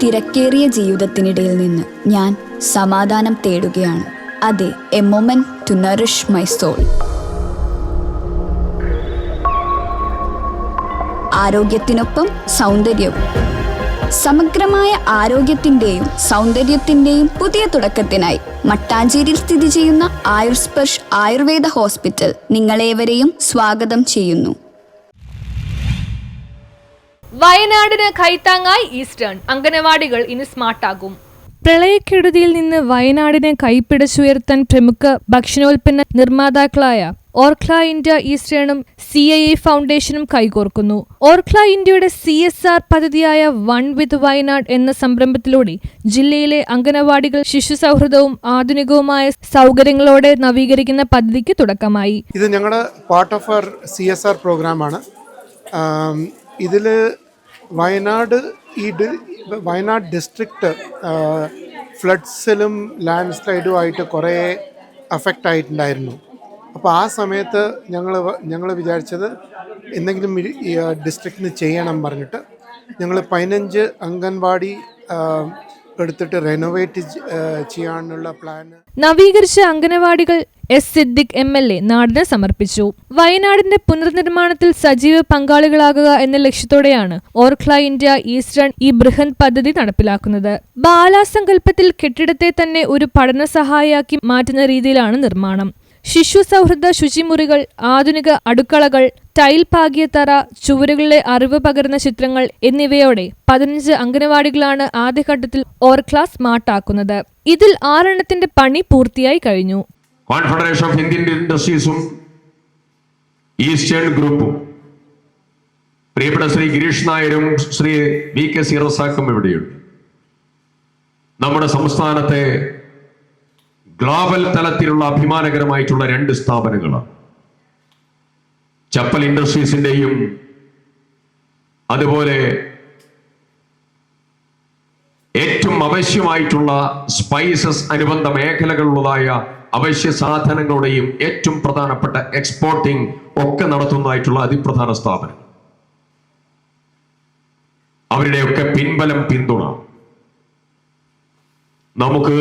തിരക്കേറിയ ജീവിതത്തിനിടയിൽ നിന്ന് ഞാൻ സമാധാനം തേടുകയാണ്. അതെ, a moment to nourish my soul. ആരോഗ്യത്തിനൊപ്പം സൗന്ദര്യവും. സമഗ്രമായ ആരോഗ്യത്തിൻ്റെയും സൗന്ദര്യത്തിൻ്റെയും പുതിയ തുടക്കത്തിനായി മട്ടാഞ്ചേരിയിൽ സ്ഥിതി ചെയ്യുന്ന ആയുർസ്പർശ് ആയുർവേദ ഹോസ്പിറ്റൽ നിങ്ങളേവരെയും സ്വാഗതം ചെയ്യുന്നു. വയനാടിന് കൈത്താങ്ങായി ഈസ്റ്റേൺ. അംഗനവാടികൾ ഇനി സ്മാർട്ടാകും. പ്രളയക്കെടുതിയിൽ നിന്ന് വയനാടിനെ കൈപ്പിടിച്ചുയർത്താൻ പ്രമുഖ ഭക്ഷണോൽപ്പന്ന നിർമ്മാതാക്കളായ ഓർക്ല ഇന്ത്യ ഈസ്റ്റേണും CII ഫൗണ്ടേഷനും കൈകോർക്കുന്നു. ഓർക്ല ഇന്ത്യയുടെ CSR പദ്ധതിയായ വൺ വിത്ത് വയനാട് എന്ന സംരംഭത്തിലൂടെ ജില്ലയിലെ അംഗനവാടികൾ ശിശുസൗഹൃദവും ആധുനികവുമായ സൗകര്യങ്ങളോടെ നവീകരിക്കുന്ന പദ്ധതിക്ക് തുടക്കമായി. ഇത് ഞങ്ങളുടെ പാർട്ട് ഓഫ് അവർ CSR പ്രോഗ്രാമാണ്. ഇതിൽ വയനാട് ഡിസ്ട്രിക്റ്റ് ഫ്ലഡ്സിലും ലാൻഡ് സ്ലൈഡും ആയിട്ട് കുറേ അഫക്റ്റ് ആയിട്ടുണ്ടായിരുന്നു. അപ്പോൾ ആ സമയത്ത് ഞങ്ങൾ വിചാരിച്ചത് എന്തെങ്കിലും ഡിസ്ട്രിക്റ്റിന് ചെയ്യണം പറഞ്ഞിട്ട് ഞങ്ങൾ 15 അംഗൻവാടി എടുത്തിട്ട് റെനോവേറ്റ് ചെയ്യാനുള്ള പ്ലാൻ. നവീകരിച്ച അംഗനവാടികൾ S. സിദ്ദിഖ് MLA നാടിന് സമർപ്പിച്ചു. വയനാടിന്റെ പുനർനിർമ്മാണത്തിൽ സജീവ പങ്കാളികളാകുക എന്ന ലക്ഷ്യത്തോടെയാണ് ഓർക്ല ഇന്ത്യ ഈസ്റ്റേൺ ഈ ബൃഹത് പദ്ധതി നടപ്പിലാക്കുന്നത്. ബാലാസങ്കല്പത്തിൽ കെട്ടിടത്തെ തന്നെ ഒരു പഠന സഹായിയാക്കി മാറ്റുന്ന രീതിയിലാണ് നിർമ്മാണം. ശിശു സൗഹൃദ ശുചിമുറികൾ, ആധുനിക അടുക്കളകൾ, ടൈൽ പാകിയ തറ, ചുവരുകളിലെ അറിവ് പകരുന്ന ചിത്രങ്ങൾ എന്നിവയോടെ 15 അംഗനവാടികളാണ് ആദ്യഘട്ടത്തിൽ ഓർക്ല സ്മാർട്ടാക്കുന്നത്. ഇതിൽ 6 എണ്ണത്തിന്റെ പണി പൂർത്തിയായി കഴിഞ്ഞു. കോൺഫെഡറേഷൻ ഓഫ് ഇന്ത്യൻ ഇൻഡസ്ട്രീസും ഈസ്റ്റേൺ ഗ്രൂപ്പും പ്രിയപ്പെട്ട ശ്രീ ഗിരീഷ് നായരും ശ്രീ VK റസാഖും ഇവിടെയുണ്ട്. നമ്മുടെ സംസ്ഥാനത്തെ ഗ്ലോബൽ തലത്തിലുള്ള അഭിമാനകരമായിട്ടുള്ള 2 സ്ഥാപനങ്ങളാണ്. ചപ്പൽ ഇൻഡസ്ട്രീസിന്റെയും അതുപോലെ ഏറ്റവും ആവശ്യമായിട്ടുള്ള സ്പൈസസ് അനുബന്ധ മേഖലകളുള്ളതായ അവശ്യ സാധനങ്ങളുടെയും ഏറ്റവും പ്രധാനപ്പെട്ട എക്സ്പോർട്ടിംഗ് ഒക്കെ നടത്തുന്നതായിട്ടുള്ള അതിപ്രധാന സ്ഥാപനം. അവരുടെയൊക്കെ പിൻബലം, പിന്തുണ നമുക്ക്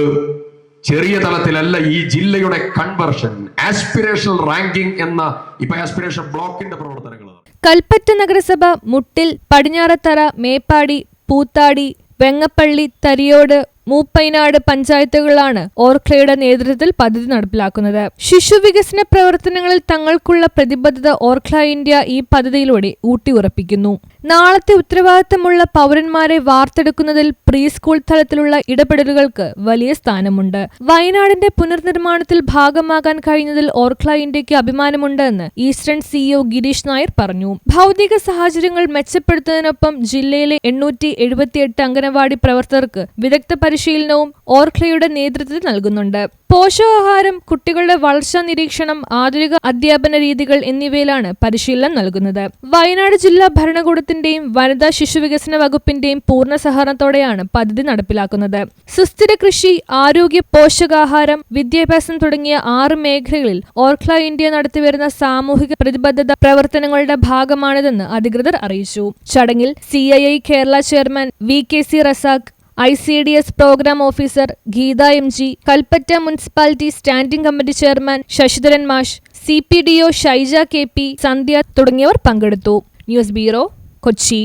ചെറിയ തലത്തിലല്ല, ഈ ജില്ലയുടെ കൺവെർഷൻ, ആസ്പിറേഷണൽ റാങ്കിംഗ് എന്ന ഇപ്പൊ ആസ്പിറേഷൻ ബ്ലോക്കിന്റെ പ്രവർത്തനങ്ങളാണ്. കൽപ്പറ്റ നഗരസഭ മുട്ടിൽ, പടിഞ്ഞാറത്തറ, മേപ്പാടി, പൂത്താടി, വെങ്ങപ്പള്ളി, തരിയോട്, മൂപ്പൈനാട് പഞ്ചായത്തുകളാണ് ഓർക്ലയുടെ നേതൃത്വത്തിൽ പദ്ധതി നടപ്പിലാക്കുന്നത്. ശിശു വികസന പ്രവർത്തനങ്ങളിൽ തങ്ങൾക്കുള്ള പ്രതിബദ്ധത ഓർക്ല ഇന്ത്യ ഈ പദ്ധതിയിലൂടെ ഊട്ടിയുറപ്പിക്കുന്നു. നാളത്തെ ഉത്തരവാദിത്തമുള്ള പൗരന്മാരെ വാർത്തെടുക്കുന്നതിൽ പ്രീ സ്കൂൾ തലത്തിലുള്ള ഇടപെടലുകൾക്ക് വലിയ സ്ഥാനമുണ്ട്. വയനാടിന്റെ പുനർനിർമ്മാണത്തിൽ ഭാഗമാകാൻ കഴിഞ്ഞതിൽ ഓർക്ല ഇന്ത്യക്ക് അഭിമാനമുണ്ട് എന്ന് ഈസ്റ്റേൺ CEO ഗിരീഷ് നായർ പറഞ്ഞു. ഭൗതിക സാഹചര്യങ്ങൾ മെച്ചപ്പെടുത്തുന്നതിനൊപ്പം ജില്ലയിലെ 878 അംഗനവാടി പ്രവർത്തകർക്ക് വിദഗ്ധ പരിശീലനവും ഓർക്ലയുടെ നേതൃത്വത്തിൽ നൽകുന്നുണ്ട്. പോഷകാഹാരം, കുട്ടികളുടെ വളർച്ചാ നിരീക്ഷണം, ആധുനിക അധ്യാപന രീതികൾ എന്നിവയിലാണ് പരിശീലനം നൽകുന്നത്. വയനാട് ജില്ലാ ഭരണകൂടത്തിന്റെയും വനിതാ ശിശു വികസന വകുപ്പിന്റെയും പൂർണ്ണ സഹകരണത്തോടെയാണ് പദ്ധതി നടപ്പിലാക്കുന്നത്. സുസ്ഥിര കൃഷി, ആരോഗ്യ, പോഷകാഹാരം, വിദ്യാഭ്യാസം തുടങ്ങിയ 6 മേഖലകളിൽ ഓർക്ല ഇന്ത്യ നടത്തിവരുന്ന സാമൂഹിക പ്രതിബദ്ധത പ്രവർത്തനങ്ങളുടെ ഭാഗമാണിതെന്ന് അധികൃതർ അറിയിച്ചു. ചടങ്ങിൽ CII Kerala chairman VK Razak, ICDS programme officer Geetha MG, Kalpetta municipality standing committee chairman Sasidharan മാഷ്, CPDO ഷൈജ KP, സന്ധ്യ തുടങ്ങിയവർ പങ്കെടുത്തു. News bureau, Kochi.